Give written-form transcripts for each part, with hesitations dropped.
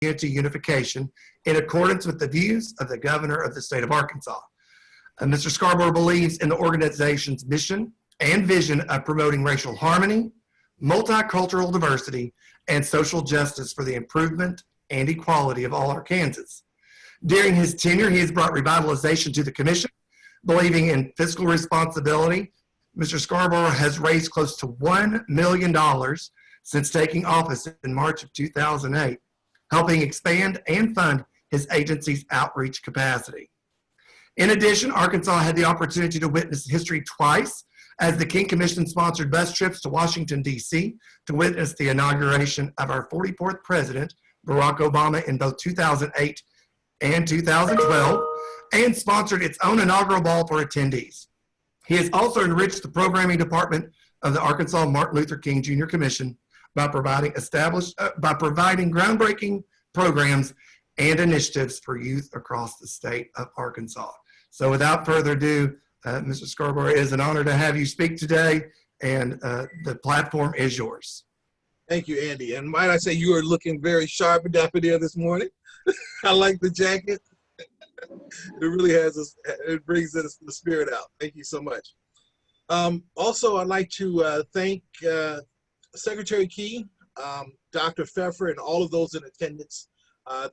community unification in accordance with the views of the governor of the state of Arkansas. Mr. Scarbrough believes in the organization's mission and vision of promoting racial harmony, multicultural diversity, and social justice for the improvement and equality of all Arkansans. During his tenure, he has brought revitalization to the commission. Believing in fiscal responsibility, Mr. Scarbrough has raised close to $1 million since taking office in March of 2008, helping expand and fund his agency's outreach capacity. In addition, Arkansas had the opportunity to witness history twice as the King Commission sponsored bus trips to Washington, D.C. to witness the inauguration of our 44th president, Barack Obama, in both 2008 and 2012, and sponsored its own inaugural ball for attendees. He has also enriched the programming department of the Arkansas Martin Luther King Jr. Commission by providing groundbreaking programs and initiatives for youth across the state of Arkansas. So without further ado, Mr. Scarbrough, it is an honor to have you speak today, and the platform is yours. Thank you, Andy. And might I say, you are looking very sharp and dapper there this morning. I like the jacket. It really has, it brings the spirit out. Thank you so much. Also, I'd like to thank Secretary Key, Dr. Pfeffer, and all of those in attendance.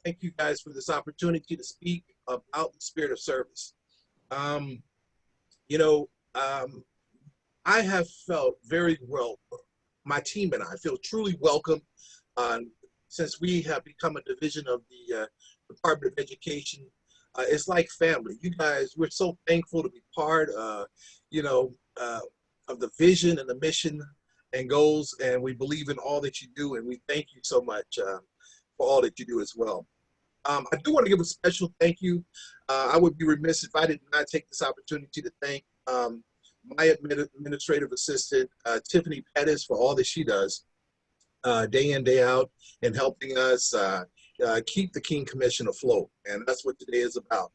Thank you guys for this opportunity to speak about the spirit of service. I have felt very well, my team and I feel truly welcome since we have become a division of the Department of Education. It's like family. You guys, we're so thankful to be part, of the vision and the mission and goals, and we believe in all that you do, and we thank you so much for all that you do as well. I do want to give a special thank you. I would be remiss if I did not take this opportunity to thank my administrative assistant, Tiffany Pettis, for all that she does day in, day out, in helping us keep the King Commission afloat, and that's what today is about.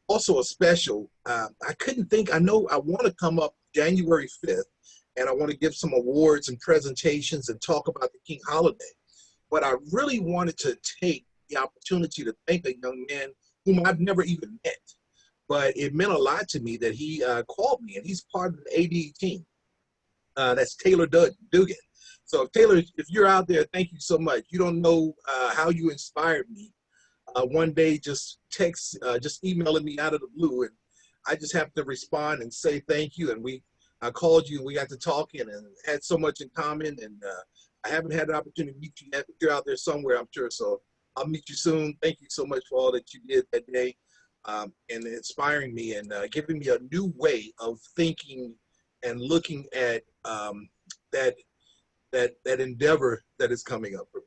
Also a special, I know I want to come up January 5th, and I want to give some awards and presentations and talk about the King holiday. But I really wanted to take the opportunity to thank a young man whom I've never even met. But it meant a lot to me that he called me, and he's part of the AD team. That's Taylor Dugan. So Taylor, if you're out there, thank you so much. You don't know how you inspired me. One day, just emailing me out of the blue, and I just happened to respond and say thank you. And I called you, and we got to talking, and had so much in common. And I haven't had an opportunity to meet you yet, but you're out there somewhere, I'm sure. So I'll meet you soon. Thank you so much for all that you did that day, and inspiring me and giving me a new way of thinking and looking at that endeavor that is coming up for me.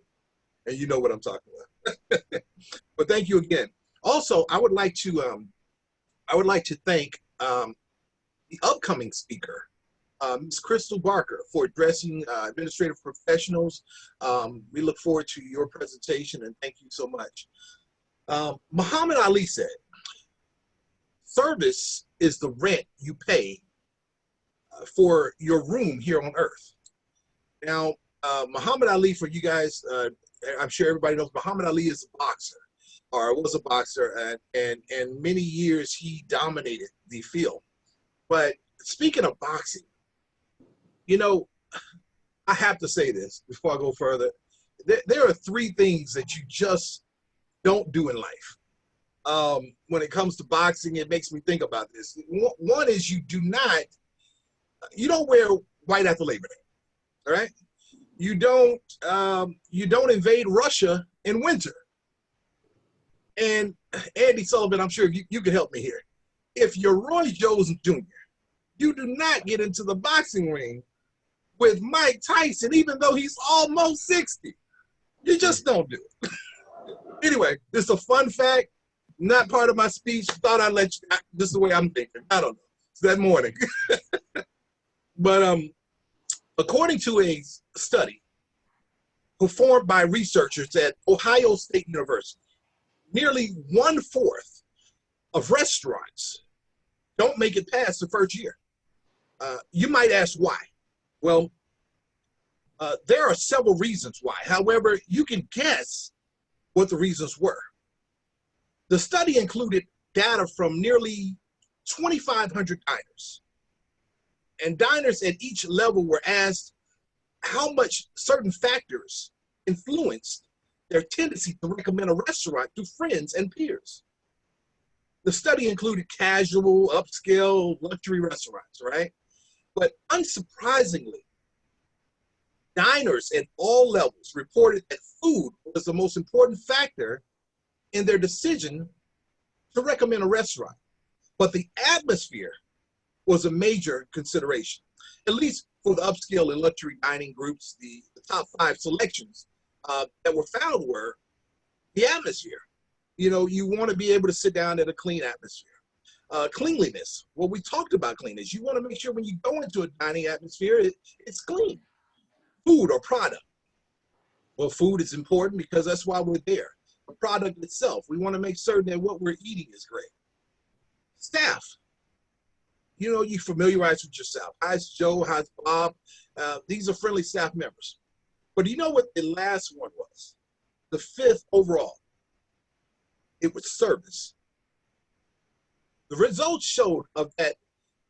And you know what I'm talking about. But thank you again. Also, I would like to thank the upcoming speaker, Ms. Crystal Barker, for addressing administrative professionals. We look forward to your presentation, and thank you so much. Muhammad Ali said, "Service is the rent you pay for your room here on earth." Now, Muhammad Ali, for you guys, I'm sure everybody knows, Muhammad Ali is a boxer, or was a boxer, and many years he dominated the field. But speaking of boxing, I have to say this before I go further. There are three things that you just don't do in life. When it comes to boxing, it makes me think about this. One is you don't wear white after Labor Day, all right? You don't invade Russia in winter. And Andy Sullivan, I'm sure you can help me here. If you're Roy Jones Jr., you do not get into the boxing ring with Mike Tyson, even though he's almost 60. You just don't do it. Anyway, this is a fun fact, not part of my speech. Thought I'd let you, this is the way I'm thinking. I don't know. It's that morning. But according to a study performed by researchers at Ohio State University, nearly 1/4 of restaurants don't make it past the first year. You might ask why. Well, there are several reasons why. However, you can guess what the reasons were. The study included data from nearly 2,500 diners. And diners at each level were asked how much certain factors influenced their tendency to recommend a restaurant to friends and peers. The study included casual, upscale, luxury restaurants, right? But unsurprisingly, diners at all levels reported that food was the most important factor in their decision to recommend a restaurant. But the atmosphere was a major consideration, at least for the upscale and luxury dining groups. The top 5 selections that were found were the atmosphere. You know, you want to be able to sit down in a clean atmosphere. Cleanliness. Well, we talked about cleanliness. You want to make sure when you go into a dining atmosphere, it's clean. Food or product. Well, food is important because that's why we're there. The product itself, we want to make certain that what we're eating is great. Staff. You know, you familiarize with yourself. How's Joe? How's Bob? These are friendly staff members. But do you know what the last one was? The 5th overall. It was service. The results showed that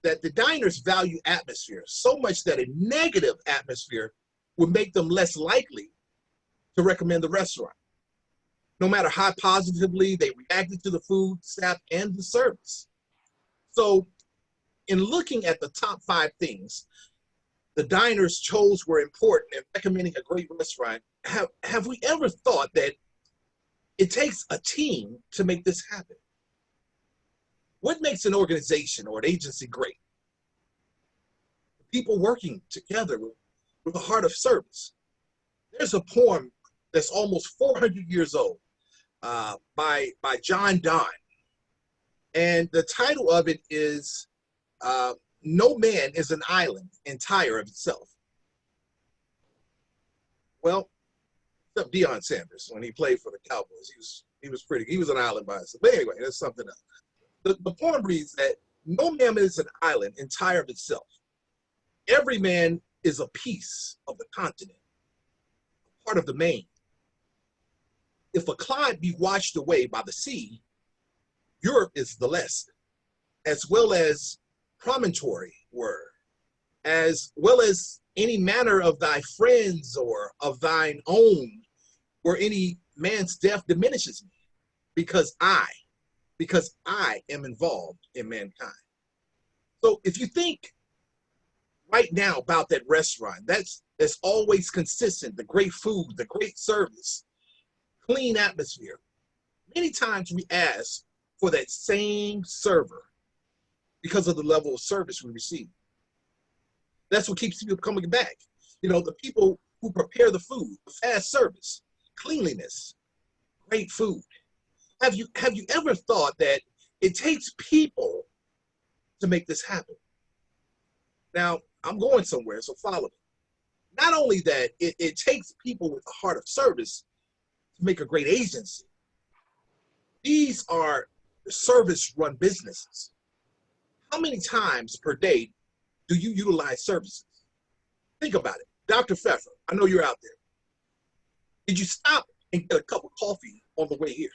the diners value atmosphere so much that a negative atmosphere would make them less likely to recommend the restaurant, no matter how positively they reacted to the food, staff, and the service. So in looking at the top 5 things the diners chose were important in recommending a great restaurant, have we ever thought that it takes a team to make this happen? What makes an organization or an agency great? People working together with a heart of service. There's a poem that's almost 400 years old by John Donne. And the title of it is No Man is an Island Entire of Itself. Well, except Deion Sanders, when he played for the Cowboys, he was an island by himself. But anyway, that's something else. The poem reads that no man is an island entire of itself. Every man is a piece of the continent, part of the main. If a Clyde be washed away by the sea, Europe is the less, as well as promontory were, as well as any manner of thy friends or of thine own, where any man's death diminishes me, because I am involved in mankind. So if you think right now about that restaurant, that's always consistent, the great food, the great service, clean atmosphere. Many times we ask for that same server because of the level of service we receive. That's what keeps people coming back. You know, the people who prepare the food, fast service, cleanliness, great food. Have you ever thought that it takes people to make this happen? Now, I'm going somewhere, so follow me. Not only that, it takes people with a heart of service to make a great agency. These are service-run businesses. How many times per day do you utilize services? Think about it. Dr. Pfeffer, I know you're out there. Did you stop and get a cup of coffee on the way here?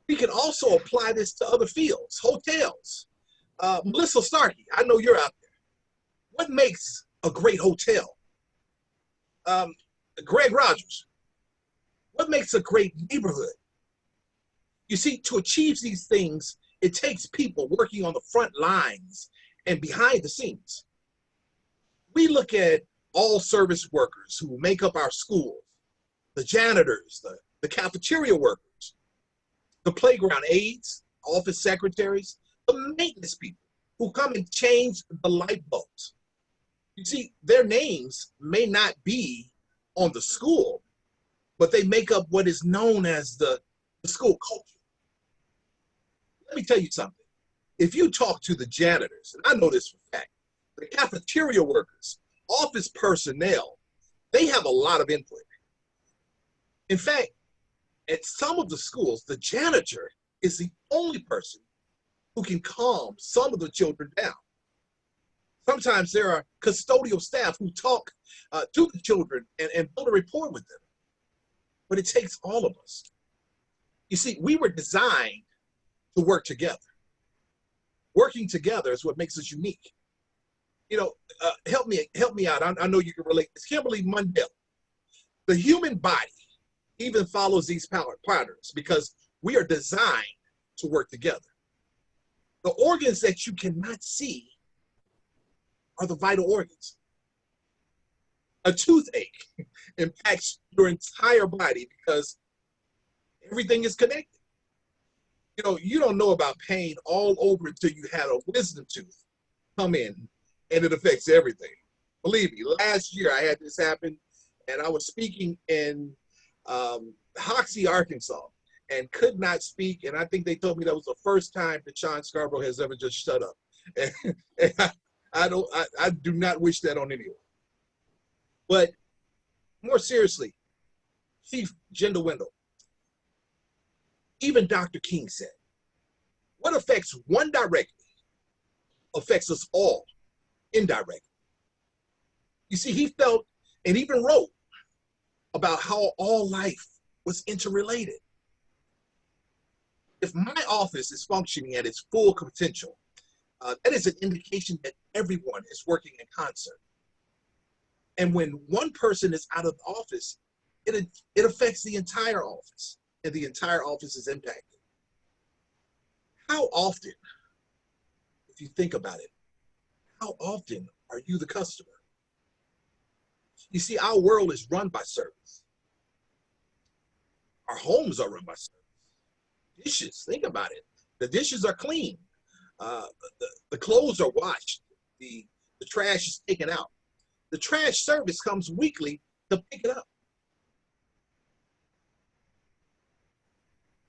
We can also apply this to other fields, hotels. Melissa Starkey, I know you're out there. What makes a great hotel? Greg Rogers, what makes a great neighborhood? You see, to achieve these things, it takes people working on the front lines and behind the scenes. We look at all service workers who make up our schools, the janitors, the cafeteria workers, the playground aides, office secretaries, the maintenance people who come and change the light bulbs. You see, their names may not be on the school, but they make up what is known as the school culture. Let me tell you something. If you talk to the janitors, and I know this for a fact, the cafeteria workers, office personnel, they have a lot of input. In fact, at some of the schools, the janitor is the only person who can calm some of the children down. Sometimes there are custodial staff who talk to the children and build a rapport with them. but it takes all of us. You see, we were designed to work together. Working together is what makes us unique. You know, help me out. I know you can relate. It's Kimberly Mundell. The human body even follows these patterns because we are designed to work together. The organs that you cannot see are the vital organs. A toothache impacts your entire body because everything is connected. You know, you don't know about pain all over until you had a wisdom tooth come in, and it affects everything. Believe me, last year I had this happen, and I was speaking in Hoxie, Arkansas, and could not speak. And I think they told me that was the first time that DuShun Scarbrough has ever just shut up. And I do not wish that on anyone. But more seriously, Chief Jindal Wendell, even Dr. King said, what affects one directly affects us all indirectly. You see, he felt and even wrote about how all life was interrelated. If my office is functioning at its full potential, that is an indication that everyone is working in concert. And when one person is out of the office, it affects the entire office, and the entire office is impacted. How often, if you think about it, how often are you the customer? You see, our world is run by service. Our homes are run by service. Dishes, think about it. The dishes are clean. The clothes are washed. The trash is taken out. The trash service comes weekly to pick it up.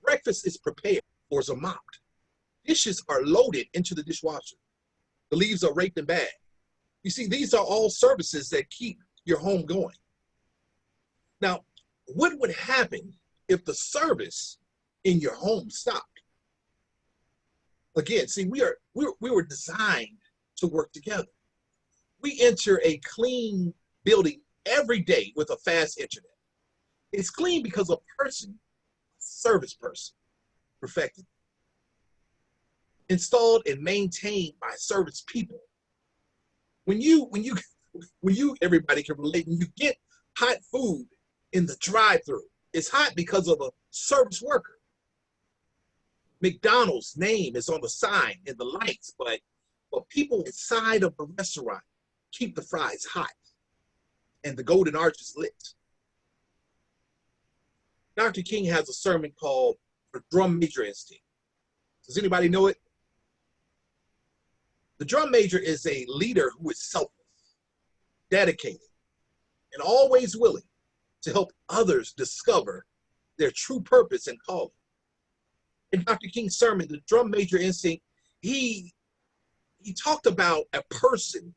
Breakfast is prepared, floors are mopped. Dishes are loaded into the dishwasher. The leaves are raked and bagged. You see, these are all services that keep your home going. Now, what would happen if the service in your home stopped? Again, see, we were designed to work together. We enter a clean building every day with a fast internet. It's clean because a person, a service person, perfected, installed and maintained by service people. When you everybody can relate, when you get hot food in the drive-thru, it's hot because of a service worker. McDonald's name is on the sign and the lights, but people inside of the restaurant keep the fries hot and the golden arches lit. Dr. King has a sermon called The Drum Major Instinct. Does anybody know it? The drum major is a leader who is selfless, dedicated, and always willing to help others discover their true purpose and calling. In Dr. King's sermon, The Drum Major Instinct, he talked about a person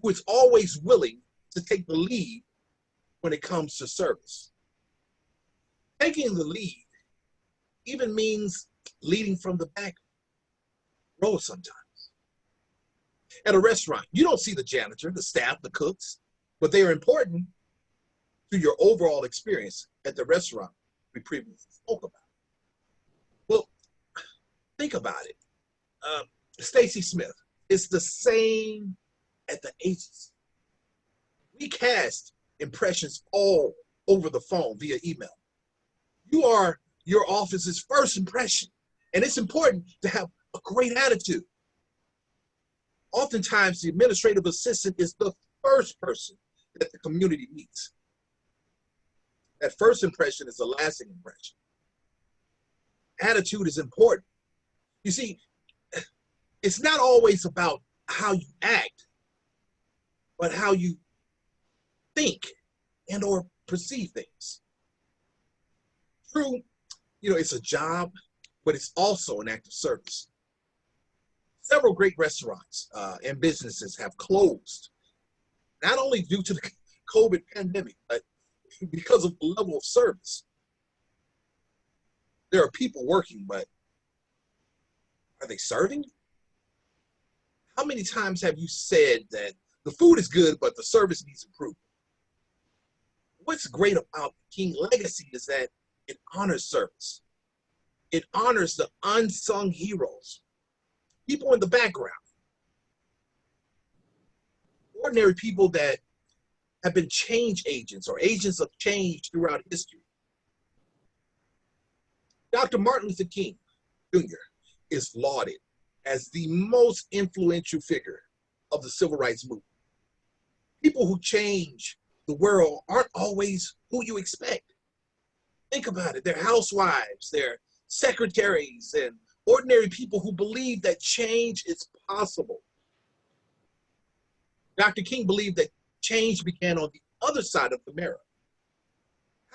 who is always willing to take the lead when it comes to service. Taking the lead even means leading from the back row sometimes. At a restaurant, you don't see the janitor, the staff, the cooks, but they are important to your overall experience at the restaurant we previously spoke about. Well, think about it. Stacy Smith, it's the same at the agency. We cast impressions all over the phone via email. You are your office's first impression, and it's important to have a great attitude. Oftentimes, the administrative assistant is the first person that the community meets. That first impression is a lasting impression. Attitude is important. You see, it's not always about how you act, but how you think and or perceive things. True, it's a job, but it's also an act of service. Several great restaurants and businesses have closed, not only due to the COVID pandemic, but because of the level of service. There are people working, but are they serving? How many times have you said that the food is good, but the service needs improvement? what's great about the King legacy is that it honors service. It honors the unsung heroes, people in the background, ordinary people that have been change agents or agents of change throughout history. Dr. Martin Luther King Jr. is lauded as the most influential figure of the civil rights movement. People who change the world aren't always who you expect. Think about it. They're housewives, they're secretaries, and ordinary people who believe that change is possible. Dr. King believed that change began on the other side of the mirror.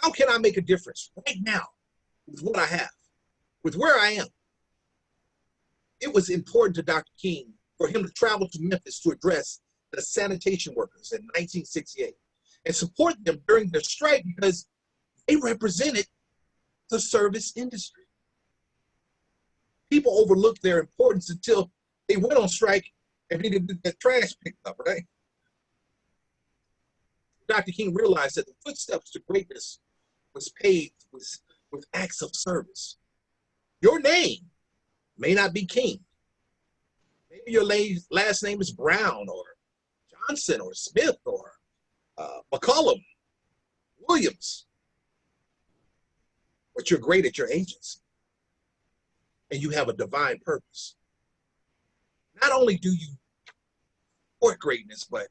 How can I make a difference right now with what I have, with where I am? It was important to Dr. King for him to travel to Memphis to address the sanitation workers in 1968 and support them during their strike because they represented the service industry. People overlooked their importance until they went on strike and needed to get their trash picked up, right? Dr. King realized that the footsteps to greatness was paved with acts of service. Your name may not be King. Maybe your last name is Brown or Johnson or Smith or McCollum, Williams. But you're great at your agency. And you have a divine purpose. Not only do you support greatness, but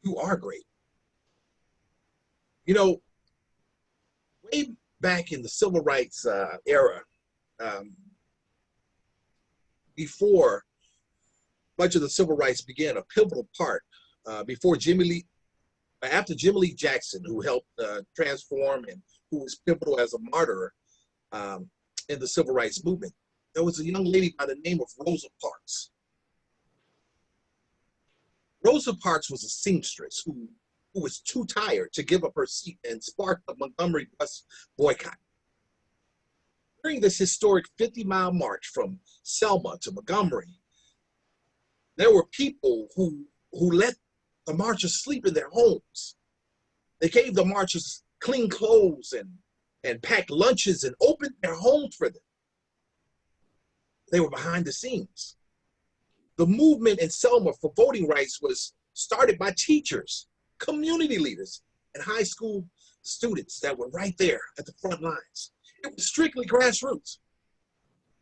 you are great. You know, way back in the civil rights era, before much of the civil rights began, a pivotal part after Jimmy Lee Jackson, who helped transform and who was pivotal as a martyr in the civil rights movement, there was a young lady by the name of Rosa Parks. Rosa Parks was a seamstress who was too tired to give up her seat and sparked the Montgomery bus boycott. During this historic 50-mile march from Selma to Montgomery, there were people who let the marchers sleep in their homes. They gave the marchers clean clothes and packed lunches and opened their homes for them. They were behind the scenes. The movement in Selma for voting rights was started by teachers, community leaders, and high school students that were right there at the front lines. It was strictly grassroots.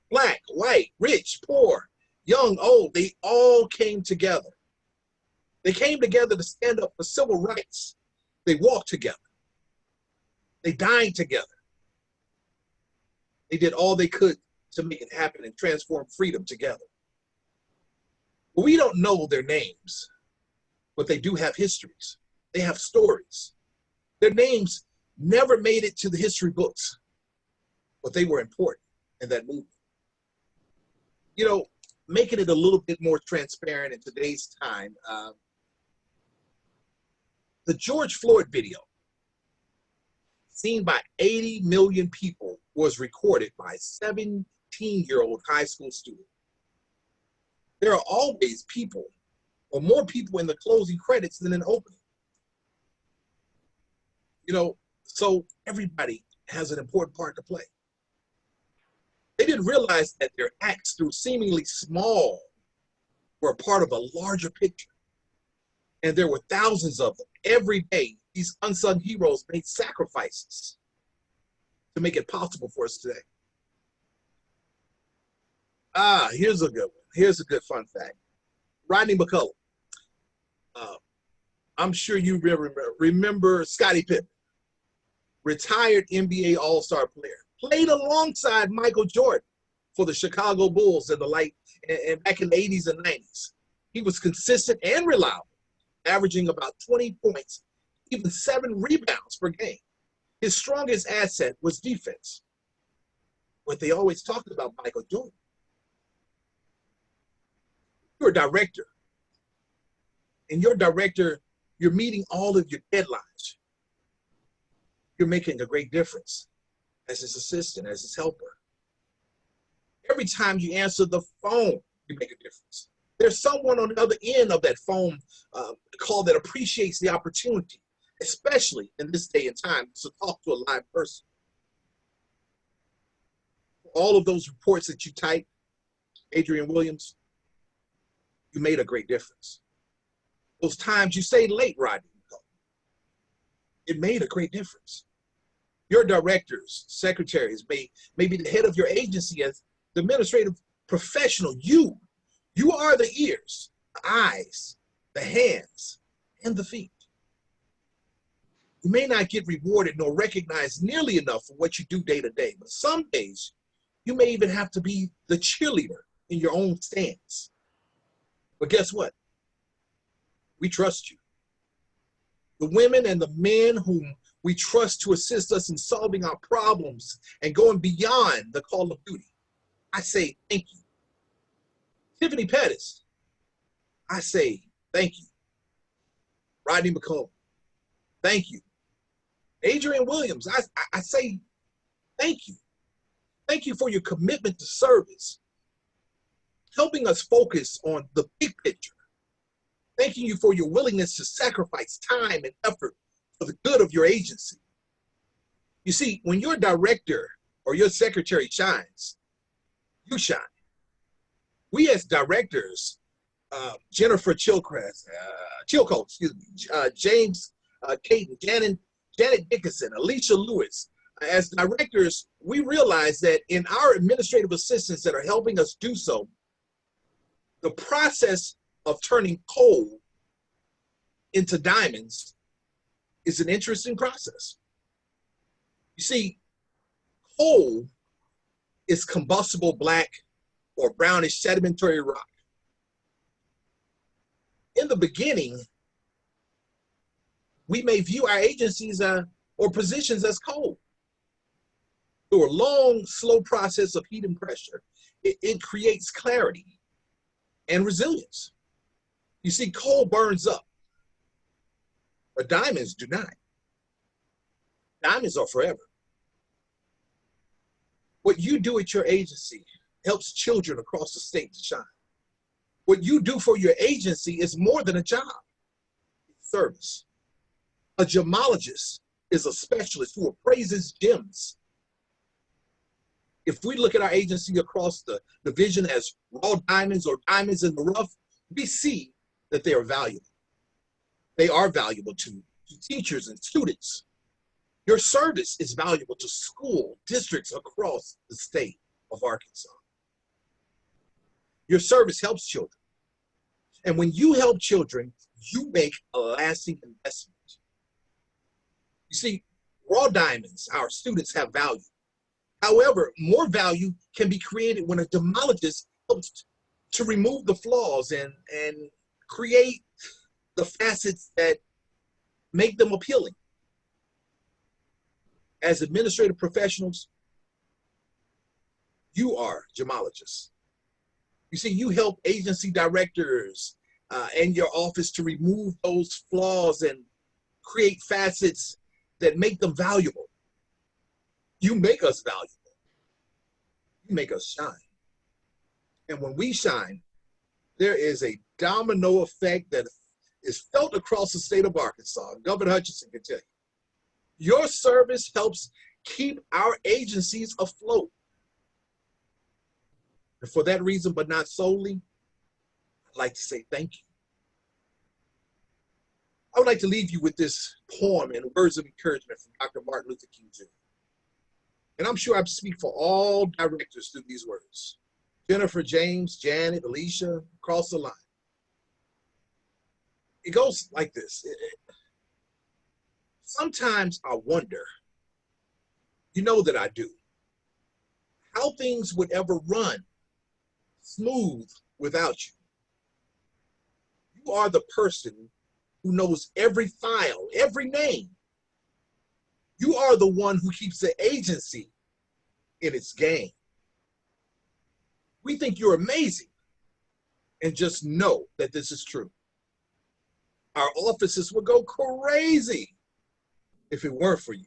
Black, white, rich, poor, young, old, they all came together. They came together to stand up for civil rights. They walked together. They dined together. They did all they could to make it happen and transform freedom together. Well, we don't know their names, but they do have histories. They have stories. Their names never made it to the history books, but they were important in that movement. You know, making it a little bit more transparent in today's time, the George Floyd video, seen by 80 million people, was recorded by a 17-year-old high school student. There are always people, or more people in the closing credits than in the opening. You know, so everybody has an important part to play. They didn't realize that their acts, though seemingly small, were a part of a larger picture. And there were thousands of them. Every day, these unsung heroes made sacrifices to make it possible for us today. Here's a good one. Here's a good fun fact. Rodney McCullough. I'm sure you remember Scottie Pippen, retired NBA All-Star player, played alongside Michael Jordan for the Chicago Bulls and back in the 80s and 90s. He was consistent and reliable, averaging about 20 points, even 7 rebounds per game. His strongest asset was defense. But they always talked about Michael Jordan. You're a director. And your director, you're meeting all of your deadlines. You're making a great difference as his assistant, as his helper. Every time you answer the phone, you make a difference. There's someone on the other end of that phone call that appreciates the opportunity especially in this day and time, to talk to a live person. All of those reports that you typed, Adrian Williams, you made a great difference. Those times you stayed late, Rodney, it made a great difference. Your directors, secretaries, maybe the head of your agency as the administrative professional, you are the ears, the eyes, the hands, and the feet. You may not get rewarded nor recognized nearly enough for what you do day to day, but some days you may even have to be the cheerleader in your own stands. But guess what? We trust you. The women and the men whom we trust to assist us in solving our problems and going beyond the call of duty, I say thank you. Tiffany Pettis, I say thank you. Rodney McComb, thank you. Adrian Williams, I say thank you. Thank you for your commitment to service, helping us focus on the big picture. Thanking you for your willingness to sacrifice time and effort for the good of your agency. You see, when your director or your secretary shines, you shine. We as directors, Jennifer Chilcott, James Caton, Janet Dickinson, Alicia Lewis, as directors, we realize that in our administrative assistants that are helping us do so, the process of turning coal into diamonds is an interesting process. You see, coal is combustible black or brownish sedimentary rock. In the beginning, we may view our agencies or positions as coal. Through a long, slow process of heat and pressure, it creates clarity and resilience. You see, coal burns up, but diamonds do not. Diamonds are forever. What you do at your agency helps children across the state to shine. What you do for your agency is more than a job, it's service. A gemologist is a specialist who appraises gems. If we look at our agency across the division as raw diamonds or diamonds in the rough, we see that they are valuable. They are valuable to teachers and students. Your service is valuable to school districts across the state of Arkansas. Your service helps children. And when you help children, you make a lasting investment. You see, raw diamonds, our students have value. However, more value can be created when a gemologist helps to remove the flaws and create the facets that make them appealing. As administrative professionals, you are gemologists. You see, you help agency directors and your office to remove those flaws and create facets that make them valuable. You make us valuable. You make us shine. And when we shine, there is a domino effect that is felt across the state of Arkansas. Governor Hutchinson can tell you. Your service helps keep our agencies afloat. And for that reason, but not solely, I'd like to say thank you. I would like to leave you with this poem and words of encouragement from Dr. Martin Luther King Jr. And I'm sure I speak for all directors through these words. Jennifer, James, Janet, Alicia, across the line. It goes like this. Sometimes I wonder, you know that I do, how things would ever run smooth without you. You are the person who knows every file, every name. You are the one who keeps the agency in its game. We think you're amazing, and just know that this is true. Our offices would go crazy if it weren't for you.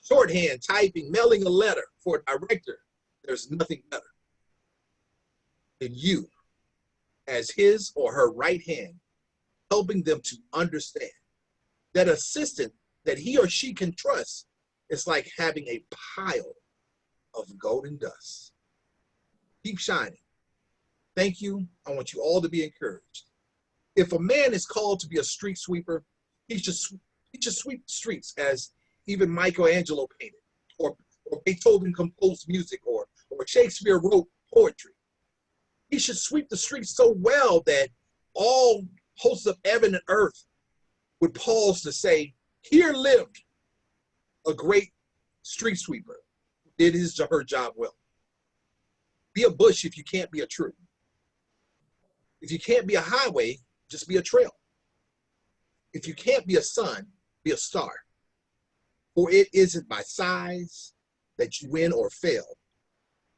Shorthand, typing, mailing a letter for a director, there's nothing better than you as his or her right hand, helping them to understand that assistant that he or she can trust is like having a pile of golden dust. Keep shining. Thank you. I want you all to be encouraged. If a man is called to be a street sweeper, he should sweep the streets as even Michelangelo painted, or Beethoven composed music, or Shakespeare wrote poetry. He should sweep the streets so well that all hosts of heaven and earth would pause to say, here lived a great street sweeper who did his or her job well. Be a bush if you can't be a tree. If you can't be a highway, just be a trail. If you can't be a sun, be a star. For it isn't by size that you win or fail,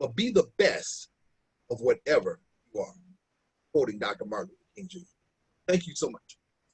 but be the best of whatever you are. Quoting Dr. Martin Luther King Jr. Thank you so much.